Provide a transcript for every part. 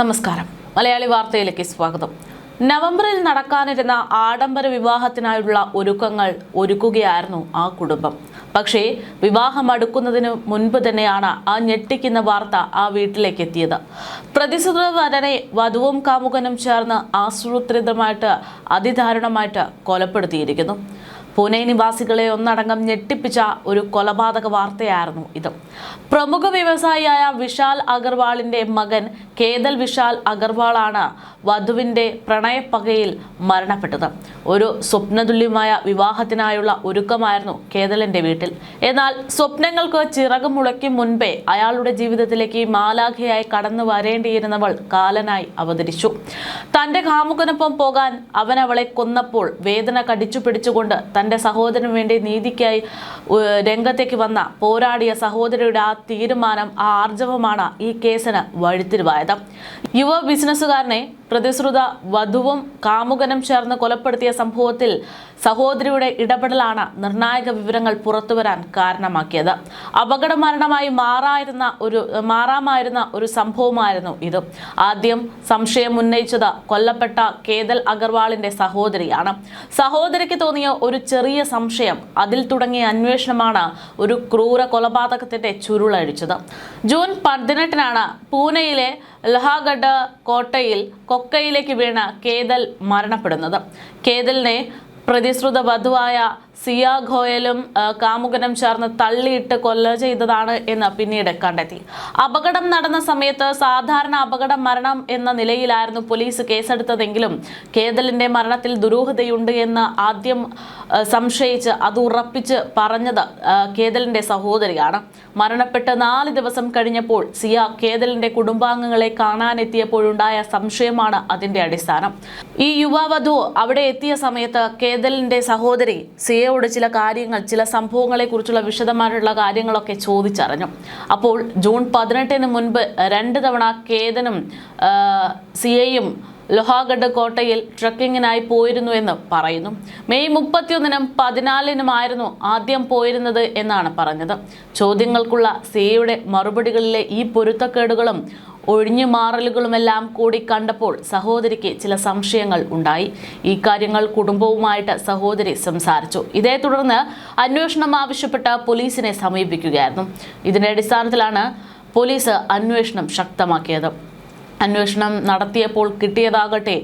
നമസ്കാരം. മലയാളി വാർത്തയിലേക്ക് സ്വാഗതം. നവംബറിൽ നടക്കാനിരുന്ന ആഡംബര വിവാഹത്തിനായുള്ള ഒരുക്കങ്ങൾ ഒരുക്കുകയായിരുന്നു ആ കുടുംബം. പക്ഷേ വിവാഹം അടുക്കുന്നതിന് മുൻപ് തന്നെയാണ് ആ ഞെട്ടിക്കുന്ന വാർത്ത ആ വീട്ടിലേക്ക് എത്തിയത്. പ്രതിസുത വരനെ വധുവും കാമുകനും ചേർന്ന് ആസൂത്രിതമായിട്ട് അതിദാരുണമായിട്ട് കൊലപ്പെടുത്തിയിരിക്കുന്നു. പൂനെ നിവാസികളെ ഒന്നടങ്കം ഞെട്ടിപ്പിച്ച ഒരു കൊലപാതക വാർത്തയായിരുന്നു ഇത്. പ്രമുഖ വ്യവസായിയായ വിശാൽ അഗർവാളിന്റെ മകൻ കേതൽ വിശാൽ അഗർവാളാണ് വധുവിന്റെ പ്രണയപ്പകയിൽ മരണപ്പെട്ടത്. ഒരു സ്വപ്നതുല്യമായ വിവാഹത്തിനായുള്ള ഒരുക്കമായിരുന്നു കേതലിന്റെ വീട്ടിൽ. എന്നാൽ സ്വപ്നങ്ങൾക്ക് ചിറക് മുളയ്ക്കും മുൻപേ അയാളുടെ ജീവിതത്തിലേക്ക് മാലാഖയായി കടന്നു വരേണ്ടിയിരുന്നവൾ കാലനായി അവതരിച്ചു. തന്റെ കാമുകനൊപ്പം പോകാൻ അവൻ അവളെ കൊന്നപ്പോൾ വേദന കടിച്ചു പിടിച്ചുകൊണ്ട് തന്റെ സഹോദരന് വേണ്ടി നീതിക്കായി രംഗത്തേക്ക് വന്ന പോരാടിയ സഹോദരിയുടെ ആ തീരുമാനം, ആ ആർജവമാണ് ഈ കേസിന് വഴിത്തിരിവായത്. യുവ ബിസിനസ്സുകാരനെ പ്രതിശ്രുത വധുവും കാമുകനും ചേർന്ന് കൊലപ്പെടുത്തിയ സംഭവത്തിൽ സഹോദരിയുടെ ഇടപെടലാണ് നിർണായക വിവരങ്ങൾ പുറത്തുവരാൻ കാരണമാക്കിയത്. അപകട മരണമായി മാറാമായിരുന്ന ഒരു സംഭവമായിരുന്നു ഇത്. ആദ്യം സംശയം ഉന്നയിച്ചത് കൊല്ലപ്പെട്ട കേതൽ അഗർവാളിന്റെ സഹോദരിയാണ്. സഹോദരിക്ക് തോന്നിയ ഒരു ചെറിയ സംശയം, അതിൽ തുടങ്ങിയ അന്വേഷണമാണ് ഒരു ക്രൂര കൊലപാതകത്തിന്റെ ചുരുളഴിച്ചത്. ജൂൺ 18-നാണ് പൂനെയിലെ ലഹാഗഡ് കോട്ടയിൽ കൊക്കയിലേക്ക് വീണ കേതൽ മരണപ്പെടുന്നത്. കേതലിനെ പ്രതിശ്രുത വധുവായ സിയ ഘോയലും കാമുകനും ചേർന്ന് തള്ളിയിട്ട് കൊല ചെയ്തതാണ് എന്ന് പിന്നീട് കണ്ടെത്തി. അപകടം നടന്ന സമയത്ത് സാധാരണ അപകട മരണം എന്ന നിലയിലായിരുന്നു പോലീസ് കേസെടുത്തതെങ്കിലും കേതലിന്റെ മരണത്തിൽ ദുരൂഹതയുണ്ട് എന്ന് ആദ്യം സംശയിച്ച് അത് ഉറപ്പിച്ച് പറഞ്ഞത് കേതലിന്റെ സഹോദരിയാണ്. മരണപ്പെട്ട് 4 ദിവസം കഴിഞ്ഞപ്പോൾ സിയ കേതലിന്റെ കുടുംബാംഗങ്ങളെ കാണാനെത്തിയപ്പോഴുണ്ടായ സംശയമാണ് അതിന്റെ അടിസ്ഥാനം. ഈ യുവവധു അവിടെ എത്തിയ സമയത്ത് കേതലിന്റെ സഹോദരി സിയയോട് ചില കാര്യങ്ങൾ, ചില സംഭവങ്ങളെ കുറിച്ചുള്ള വിശദമായിട്ടുള്ള കാര്യങ്ങളൊക്കെ ചോദിച്ചറിഞ്ഞു. അപ്പോൾ ജൂൺ 18-ന് മുൻപ് 2 തവണ കേതനും സിയയും ലൊഹാഗഡ് കോട്ടയിൽ ട്രക്കിങ്ങിനായി പോയിരുന്നു എന്ന് പറയുന്നു. മെയ് 31-നും 14-നുമായിരുന്നു ആദ്യം പോയിരുന്നത് എന്നാണ് പറഞ്ഞത്. ചോദ്യങ്ങൾക്കുള്ള സിയയുടെ മറുപടികളിലെ ഈ പൊരുത്തക്കേടുകളും ഒഴിഞ്ഞുമാറലുകളുമെല്ലാം കൂടി കണ്ടപ്പോൾ സഹോദരിക്ക് ചില സംശയങ്ങൾ ഉണ്ടായി. ഈ കാര്യങ്ങൾ കുടുംബവുമായിട്ട് സഹോദരി സംസാരിച്ചു. ഇതേ തുടർന്ന് അന്വേഷണം ആവശ്യപ്പെട്ട് പോലീസിനെ സമീപിക്കുകയായിരുന്നു. ഇതിന്റെ അടിസ്ഥാനത്തിലാണ് പോലീസ് അന്വേഷണം ശക്തമാക്കിയത്. അന്വേഷണം നടത്തിയപ്പോൾ കിട്ടിയതാകട്ടെ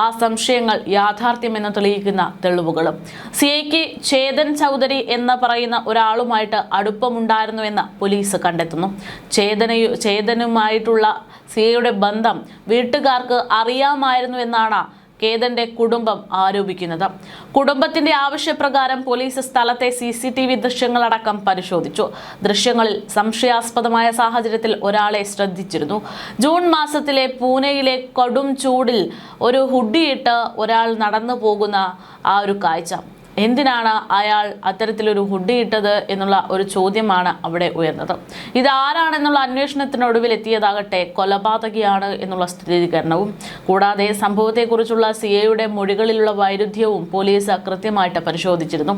ആ സംശയങ്ങൾ യാഥാർത്ഥ്യമെന്ന് തെളിയിക്കുന്ന തെളിവുകളും. സിയയ്ക്ക് ചേതൻ ചൗധരി എന്ന് പറയുന്ന ഒരാളുമായിട്ട് അടുപ്പമുണ്ടായിരുന്നുവെന്ന് പോലീസ് കണ്ടെത്തുന്നു. ചേതനുമായിട്ടുള്ള സിയയുടെ ബന്ധം വീട്ടുകാർക്ക് അറിയാമായിരുന്നു എന്നാണ് കേതന്റെ കുടുംബം ആരോപിക്കുന്നത്. കുടുംബത്തിന്റെ ആവശ്യപ്രകാരം പോലീസ് സ്ഥലത്തെ CCTV ദൃശ്യങ്ങളടക്കം പരിശോധിച്ചു. ദൃശ്യങ്ങളിൽ സംശയാസ്പദമായ സാഹചര്യത്തിൽ ഒരാളെ ശ്രദ്ധിച്ചിരുന്നു. ജൂൺ മാസത്തിലെ പൂനെയിലെ കൊടും ചൂടിൽ ഒരു ഹുഡിയിട്ട് ഒരാൾ നടന്നു പോകുന്ന ആ ഒരു കാഴ്ച. എന്തിനാണ് അയാൾ അത്തരത്തിലൊരു ഹുഡി ഇട്ടത് എന്നുള്ള ഒരു ചോദ്യമാണ് അവിടെ ഉയർന്നത്. ഇതാരാണെന്നുള്ള അന്വേഷണത്തിനൊടുവിൽ എത്തിയതാകട്ടെ കൊലപാതകിയാണ് എന്നുള്ള സ്ഥിരീകരണവും. കൂടാതെ സംഭവത്തെക്കുറിച്ചുള്ള സിയയുടെ മൊഴികളിലുള്ള വൈരുദ്ധ്യവും പോലീസ് കൃത്യമായിട്ട് പരിശോധിച്ചിരുന്നു.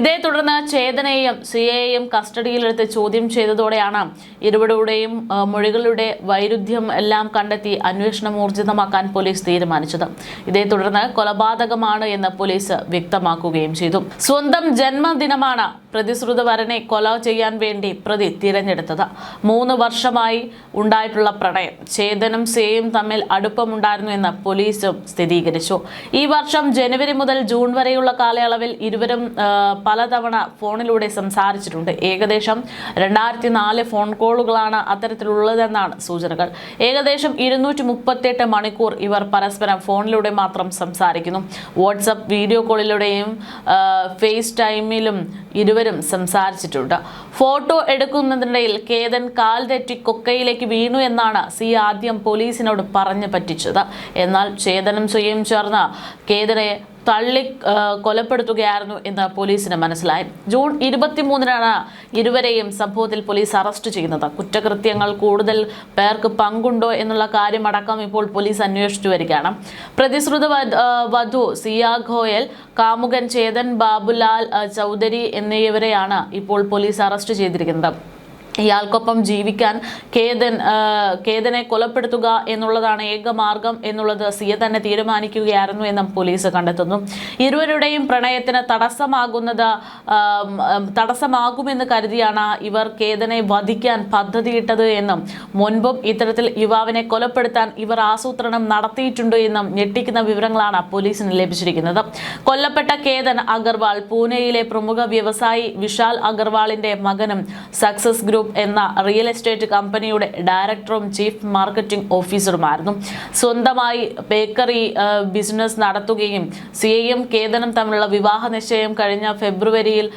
ഇതേ തുടർന്ന് ചേതനെയും സിയയെയും കസ്റ്റഡിയിലെടുത്ത് ചോദ്യം ചെയ്തതോടെയാണ് ഇരുവരുടെയും മൊഴികളുടെ വൈരുദ്ധ്യം എല്ലാം കണ്ടെത്തി അന്വേഷണം ഊർജിതമാക്കാൻ പോലീസ് തീരുമാനിച്ചത്. ഇതേ തുടർന്ന് കൊലപാതകമാണ് എന്ന് പോലീസ് വ്യക്തമാക്കുകയും ചെയ്തു. സ്വന്തം ജന്മദിനമാണ് പ്രതിശ്രുത വരനെ കൊല ചെയ്യാൻ വേണ്ടി പ്രതി തിരഞ്ഞെടുത്തത്. 3 വർഷമായി ഉണ്ടായിട്ടുള്ള പ്രണയം, ചേതനും സിയയും തമ്മിൽ അടുപ്പമുണ്ടായിരുന്നു എന്ന് പോലീസും സ്ഥിരീകരിച്ചു. ഈ വർഷം ജനുവരി മുതൽ ജൂൺ വരെയുള്ള കാലയളവിൽ ഇരുവരും പലതവണ ഫോണിലൂടെ സംസാരിച്ചിട്ടുണ്ട്. ഏകദേശം 2004 ഫോൺ കോളുകളാണ് അത്തരത്തിലുള്ളതെന്നാണ് സൂചനകൾ. ഏകദേശം 238 മണിക്കൂർ ഇവർ പരസ്പരം ഫോണിലൂടെ മാത്രം സംസാരിക്കുന്നു. വാട്സപ്പ് വീഡിയോ കോളിലൂടെയും ഫേസ് ടൈമിലും ഇരുവരും സംസാരിച്ചിട്ടുണ്ട്. ഫോട്ടോ എടുക്കുന്നതിനിടയിൽ കേതൻ കാൽ തെറ്റി കൊക്കയിലേക്ക് വീണു എന്നാണ് സിയ ആദ്യം പോലീസിനോട് പറഞ്ഞു പറ്റിച്ചത്. എന്നാൽ ചേതനും സിയയും ചേർന്ന് കേതനെ തള്ളി കൊലപ്പെടുത്തുകയായിരുന്നു എന്ന് പോലീസിന് മനസ്സിലായി. ജൂൺ 23-നാണ് ഇരുവരെയും സംഭവത്തിൽ പോലീസ് അറസ്റ്റ് ചെയ്യുന്നത്. കുറ്റകൃത്യങ്ങൾ കൂടുതൽ പേർക്ക് പങ്കുണ്ടോ എന്നുള്ള കാര്യമടക്കം ഇപ്പോൾ പോലീസ് അന്വേഷിച്ചു വരികയാണ്. പ്രതിശ്രുത വധു സിയ ഘോയൽ, കാമുകൻ ചേതൻ ബാബുലാൽ ചൗധരി എന്നിവരെയാണ് ഇപ്പോൾ പോലീസ് അറസ്റ്റ് ചെയ്തിരിക്കുന്നത്. ഇയാൾക്കൊപ്പം ജീവിക്കാൻ കേതനെ കൊലപ്പെടുത്തുക എന്നുള്ളതാണ് ഏക മാർഗം എന്നുള്ളത് സിയ തന്നെ തീരുമാനിക്കുകയായിരുന്നു എന്നും പോലീസ് കണ്ടെത്തുന്നു. ഇരുവരുടെയും പ്രണയത്തിന് തടസ്സമാകുമെന്ന് കരുതിയാണ് ഇവർ കേതനെ വധിക്കാൻ പദ്ധതിയിട്ടത് എന്നും മുൻപും ഇത്തരത്തിൽ യുവാവിനെ കൊലപ്പെടുത്താൻ ഇവർ ആസൂത്രണം നടത്തിയിട്ടുണ്ട് എന്നും ഞെട്ടിക്കുന്ന വിവരങ്ങളാണ് പോലീസിന് ലഭിച്ചിരിക്കുന്നത്. കൊല്ലപ്പെട്ട കേതൻ അഗർവാൾ പൂനെയിലെ പ്രമുഖ വ്യവസായി വിശാൽ അഗർവാളിന്റെ മകനും സക്സസ് ഗ്രൂപ്പ് എന്ന റിയൽ എസ്റ്റേറ്റ് കമ്പനിയുടെ ഡയറക്ടറും ചീഫ് മാർക്കറ്റിംഗ് ഓഫീസറുമായിരുന്നു. സ്വന്തമായി ബേക്കറി ബിസിനസ് നടത്തുകയും സിയയും കേതനും തമ്മിലുള്ള വിവാഹ നിശ്ചയം കഴിഞ്ഞ ഫെബ്രുവരിയിൽ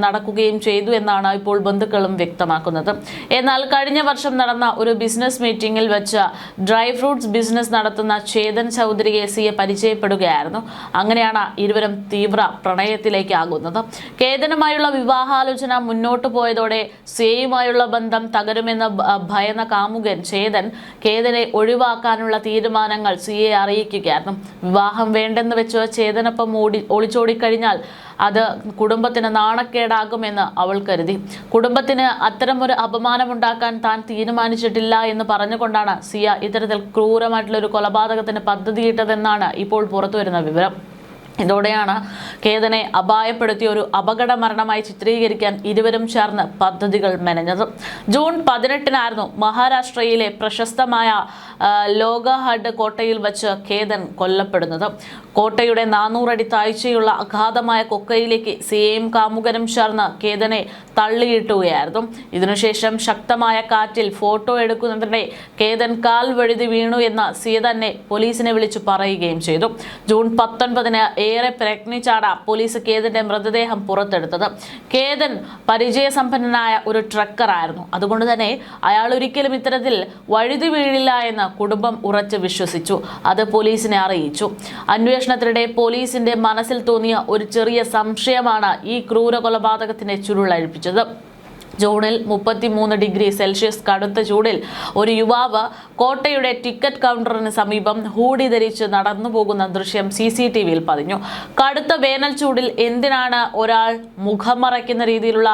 നടക്കുകയും ചെയ്തു എന്നാണ് ഇപ്പോൾ ബന്ധുക്കളും വ്യക്തമാക്കുന്നത്. എന്നാൽ കഴിഞ്ഞ വർഷം നടന്ന ഒരു ബിസിനസ് മീറ്റിംഗിൽ വെച്ച് ഡ്രൈ ഫ്രൂട്ട്സ് ബിസിനസ് നടത്തുന്ന ചേതൻ ചൗധരിയെ സിയ പരിചയപ്പെടുകയായിരുന്നു. അങ്ങനെയാണ് ഇരുവരും തീവ്ര പ്രണയത്തിലേക്കാകുന്നത്. കേതനുമായുള്ള വിവാഹാലോചന മുന്നോട്ടു പോയതോടെ സിയയുമായുള്ള ബന്ധം തകരുമെന്ന് ഭയന്ന കാമുകൻ ചേതൻ കേതനെ ഒഴിവാക്കാനുള്ള തീരുമാനങ്ങൾ സിയയെ അറിയിക്കുകയായിരുന്നു. വിവാഹം വേണ്ടെന്ന് വെച്ച് ചേതനൊപ്പം ഒളിച്ചോടിക്കഴിഞ്ഞാൽ അത് കുടുംബത്തിന് നാണക്കേടാകുമെന്ന് അവൾ കരുതി. കുടുംബത്തിന് അത്തരമൊരു അപമാനമുണ്ടാക്കാൻ താൻ തീരുമാനിച്ചിട്ടില്ല എന്ന് പറഞ്ഞുകൊണ്ടാണ് സിയ ഇത്തരത്തിൽ ക്രൂരമായിട്ടുള്ളൊരു കൊലപാതകത്തിന് പദ്ധതിയിട്ടതെന്നാണ് ഇപ്പോൾ പുറത്തുവരുന്ന വിവരം. ഇതോടെയാണ് കേതനെ അപായപ്പെടുത്തിയ ഒരു അപകട മരണമായി ചിത്രീകരിക്കാൻ ഇരുവരും ചേർന്ന് പദ്ധതികൾ മെനഞ്ഞത്. ജൂൺ 18-നായിരുന്നു മഹാരാഷ്ട്രയിലെ പ്രശസ്തമായ ലോഗഹഡ് കോട്ടയിൽ വെച്ച് കേതൻ കൊല്ലപ്പെടുന്നത്. കോട്ടയുടെ 400 അടി താഴ്ചയുള്ള അഗാധമായ കൊക്കയിലേക്ക് സിയയും കാമുകനും ചേർന്ന് കേതനെ തള്ളിയിട്ടുകയായിരുന്നു. ഇതിനുശേഷം ശക്തമായ കാറ്റിൽ ഫോട്ടോ എടുക്കുന്നതിനിടെ കേതൻ കാൽ വഴുതി വീണു എന്ന് സിയ തന്നെ പോലീസിനെ വിളിച്ചു പറയുകയും ചെയ്തു. ജൂൺ 19-ന് ഏറെ പ്രയത്നിച്ചാണ് പോലീസ് കേതന്റെ മൃതദേഹം പുറത്തെടുത്തത്. കേതൻ പരിചയസമ്പന്നനായ ഒരു ട്രക്കറായിരുന്നു. അതുകൊണ്ട് തന്നെ അയാൾ ഒരിക്കലും ഇത്തരത്തിൽ വഴുതി വീഴില്ല എന്ന് കുടുംബം ഉറച്ചു വിശ്വസിച്ചു. അത് പോലീസിനെ അറിയിച്ചു. അന്വേഷണത്തിനിടെ പോലീസിന്റെ മനസ്സിൽ തോന്നിയ ഒരു ചെറിയ സംശയമാണ് ഈ ക്രൂര കൊലപാതകത്തിന്റെ ചുരുളഴിപ്പിച്ചത്. ജൂണിൽ 33 ഡിഗ്രി സെൽഷ്യസ് കടുത്ത ചൂടിൽ ഒരു യുവാവ് കോട്ടയുടെ ടിക്കറ്റ് കൗണ്ടറിന് സമീപം ഹൂഡി ധരിച്ച് നടന്നു പോകുന്ന ദൃശ്യം CCTVയിൽ പതിഞ്ഞു. കടുത്ത വേനൽ ചൂടിൽ എന്തിനാണ് ഒരാൾ മുഖം മറയ്ക്കുന്ന രീതിയിലുള്ള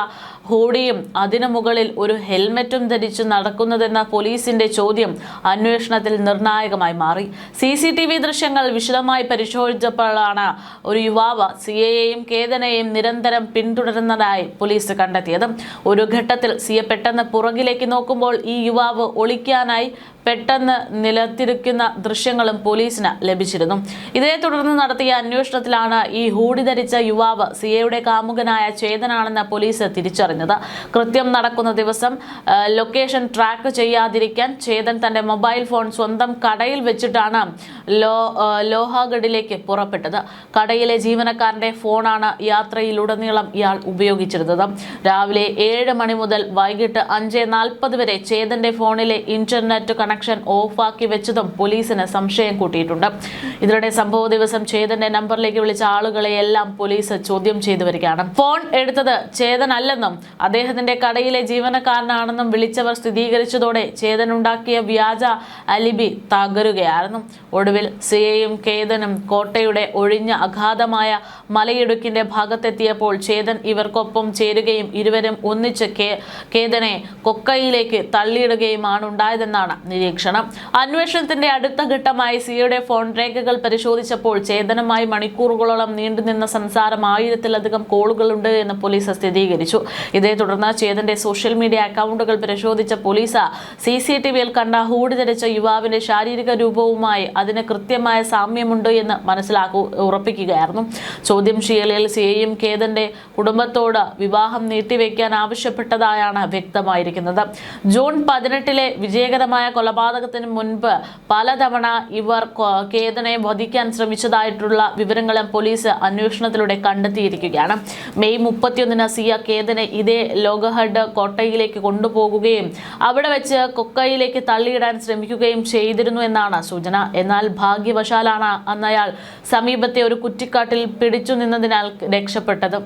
ഹൂഡിയും അതിനു മുകളിൽ ഒരു ഹെൽമെറ്റും ധരിച്ച് നടക്കുന്നതെന്ന പോലീസിന്റെ ചോദ്യം അന്വേഷണത്തിൽ നിർണായകമായി മാറി. CCTV ദൃശ്യങ്ങൾ വിശദമായി പരിശോധിച്ചപ്പോഴാണ് ഒരു യുവാവ് സിയയെയും കേതനെയും നിരന്തരം പിന്തുടരുന്നതായി പോലീസ് കണ്ടെത്തിയത്. ഒരു ഘട്ടത്തിൽ സിയ പെട്ടെന്ന് പുറകിലേക്ക് നോക്കുമ്പോൾ ഈ യുവാവ് ഒളിക്കാനായി പെട്ടെന്ന് നിലത്തിരിക്കുന്ന ദൃശ്യങ്ങളും പോലീസിന് ലഭിച്ചിരുന്നു. ഇതേ തുടർന്ന് നടത്തിയ അന്വേഷണത്തിലാണ് ഈ ഹൂഡി ധരിച്ച യുവാവ് സിയയുടെ കാമുകനായ ചേതനാണെന്ന് പോലീസ് തിരിച്ചറിഞ്ഞത്. കൃത്യം നടക്കുന്ന ദിവസം ലൊക്കേഷൻ ട്രാക്ക് ചെയ്യാതിരിക്കാൻ ചേതൻ തന്റെ മൊബൈൽ ഫോൺ സ്വന്തം കടയിൽ വെച്ചിട്ടാണ് ലോഹാഗഡിലേക്ക് പുറപ്പെട്ടത്. കടയിലെ ജീവനക്കാരന്റെ ഫോണാണ് യാത്രയിലുടനീളം ഇയാൾ ഉപയോഗിച്ചിരുന്നത്. രാവിലെ 7 മണി മുതൽ വൈകിട്ട് 5:40 വരെ ചേതന്റെ ഫോണിലെ ഇന്റർനെറ്റ് കണക്ഷൻ ഓഫാക്കി വെച്ചതും പോലീസിന് സംശയം കൂട്ടിയിട്ടുണ്ട്. ഇതിനിടെ സംഭവ ദിവസം ചേതന്റെ നമ്പറിലേക്ക് വിളിച്ച ആളുകളെയെല്ലാം പോലീസ് ചോദ്യം ചെയ്തു വരികയാണ്. ഫോൺ എടുത്തത് ചേതൻ അല്ലെന്നും അദ്ദേഹത്തിന്റെ കടയിലെ ജീവനക്കാരനാണെന്നും വിളിച്ചവർ സ്ഥിരീകരിച്ചതോടെ ചേതൻ ഉണ്ടാക്കിയ വ്യാജ അലിബി തകരുകയായിരുന്നു. ഒടുവിൽ സിയയും കേതനും കോട്ടയുടെ ഒഴിഞ്ഞ അഗാധമായ മലയിടുക്കിന്റെ ഭാഗത്തെത്തിയപ്പോൾ ചേതൻ ഇവർക്കൊപ്പം ചേരുകയും ഇരുവരും ഒന്നിച്ച് കേതനെ കൊക്കയിലേക്ക് തള്ളിയിടുകയുമാണ് ഉണ്ടായതെന്നാണ് നിരീക്ഷണം. അന്വേഷണത്തിന്റെ അടുത്ത ഘട്ടമായി സിയയുടെ ഫോൺ രേഖകൾ പരിശോധിച്ചപ്പോൾ ചേതനുമായി മണിക്കൂറുകളോളം നീണ്ടുനിന്ന സംസാരം 1000-ലധികം കോളുകളുണ്ട് എന്ന് പോലീസ് സ്ഥിരീകരിച്ചു. ഇതേ തുടർന്ന് ചേതന്റെ സോഷ്യൽ മീഡിയ അക്കൗണ്ടുകൾ പരിശോധിച്ച പോലീസ് CCTVയിൽ കണ്ട ഹൂഡി ധരിച്ച യുവാവിന്റെ ശാരീരിക രൂപവുമായി അതിന് കൃത്യമായ സാമ്യമുണ്ട് എന്ന് ഉറപ്പിക്കുകയായിരുന്നു. ചോദ്യം ചെയ്യലിൽ സിയയും കേതന്റെ കുടുംബത്തോട് വിവാഹം നീട്ടിവെക്കാൻ ആവശ്യപ്പെട്ടതായാണ് വ്യക്തമായിരിക്കുന്നത്. ജൂൺ 18-ലെ വിജയകരമായ കൊലപാതകത്തിന് മുൻപ് പലതവണ ഇവർ കേതനെ വധിക്കാൻ ശ്രമിച്ചതായിട്ടുള്ള വിവരങ്ങളും പോലീസ് അന്വേഷണത്തിലൂടെ കണ്ടെത്തിയിരിക്കുകയാണ്. മെയ് 31-ന് സിയ കേതനെ ഇതേ ലോഗഹഡ് കോട്ടയിലേക്ക് കൊണ്ടുപോകുകയും അവിടെ വെച്ച് കൊക്കയിലേക്ക് തള്ളിയിടാൻ ശ്രമിക്കുകയും ചെയ്തിരുന്നു എന്നാണ് സൂചന. എന്നാൽ ഭാഗ്യവശാലാണ് അന്നയാൾ സമീപത്തെ ഒരു കുറ്റിക്കാട്ടിൽ പിടിച്ചു നിന്നതിനാൽ രക്ഷപ്പെട്ടത്.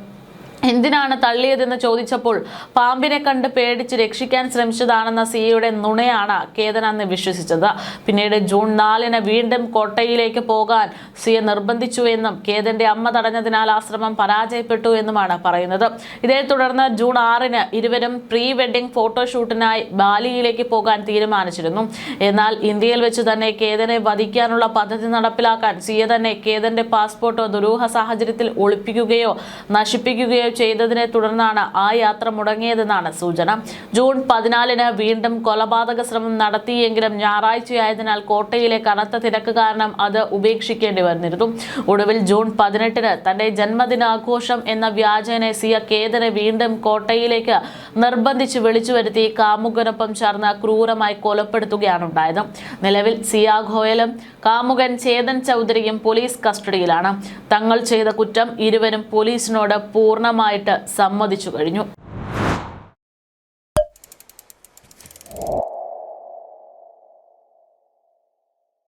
എന്തിനാണ് തള്ളിയതെന്ന് ചോദിച്ചപ്പോൾ പാമ്പിനെ കണ്ട് പേടിച്ച് രക്ഷിക്കാൻ ശ്രമിച്ചതാണെന്ന സിയയുടെ നുണയാണ് കേതൻ അന്ന് വിശ്വസിച്ചത്. പിന്നീട് ജൂൺ 4-ന് വീണ്ടും കോട്ടയിലേക്ക് പോകാൻ സിയ നിർബന്ധിച്ചുവെന്നും കേതന്റെ അമ്മ തടഞ്ഞതിനാൽ ആ ശ്രമം പരാജയപ്പെട്ടു എന്നുമാണ് പറയുന്നത്. ഇതേ തുടർന്ന് ജൂൺ 6-ന് ഇരുവരും പ്രീ വെഡിംഗ് ഫോട്ടോഷൂട്ടിനായി ബാലിയിലേക്ക് പോകാൻ തീരുമാനിച്ചിരുന്നു. എന്നാൽ ഇന്ത്യയിൽ വെച്ച് തന്നെ കേതനെ വധിക്കാനുള്ള പദ്ധതി നടപ്പിലാക്കാൻ സിയ തന്നെ കേതന്റെ പാസ്പോർട്ട് ദുരൂഹ സാഹചര്യത്തിൽ ഒളിപ്പിക്കുകയോ നശിപ്പിക്കുകയോ ചെയ്തതിനെ തുടർന്നാണ് ആ യാത്ര മുടങ്ങിയതെന്നാണ് സൂചന. ജൂൺ 14-ന് വീണ്ടും കൊലപാതക ശ്രമം നടത്തിയെങ്കിലും ഞായറാഴ്ചയായതിനാൽ കോട്ടയിലെ കനത്ത തിരക്ക് കാരണം അത് ഉപേക്ഷിക്കേണ്ടി വന്നിരുന്നു. ഒടുവിൽ ജൂൺ 18-ന് തന്റെ ജന്മദിനാഘോഷം എന്ന വ്യാജേന സിയ കേതനെ വീണ്ടും കോട്ടയിലേക്ക് നിർബന്ധിച്ച് വിളിച്ചു വരുത്തി കാമുകനൊപ്പം ചേർന്ന് ക്രൂരമായി കൊലപ്പെടുത്തുകയാണ് ഉണ്ടായത്. നിലവിൽ സിയ ഗോയലും കാമുകൻ ചേതൻ ചൗധരിയും പോലീസ് കസ്റ്റഡിയിലാണ്. തങ്ങൾ ചെയ്ത കുറ്റം ഇരുവരും പോലീസിനോട് പൂർണ്ണമായിട്ട് സമ്മതിച്ചു കഴിഞ്ഞു.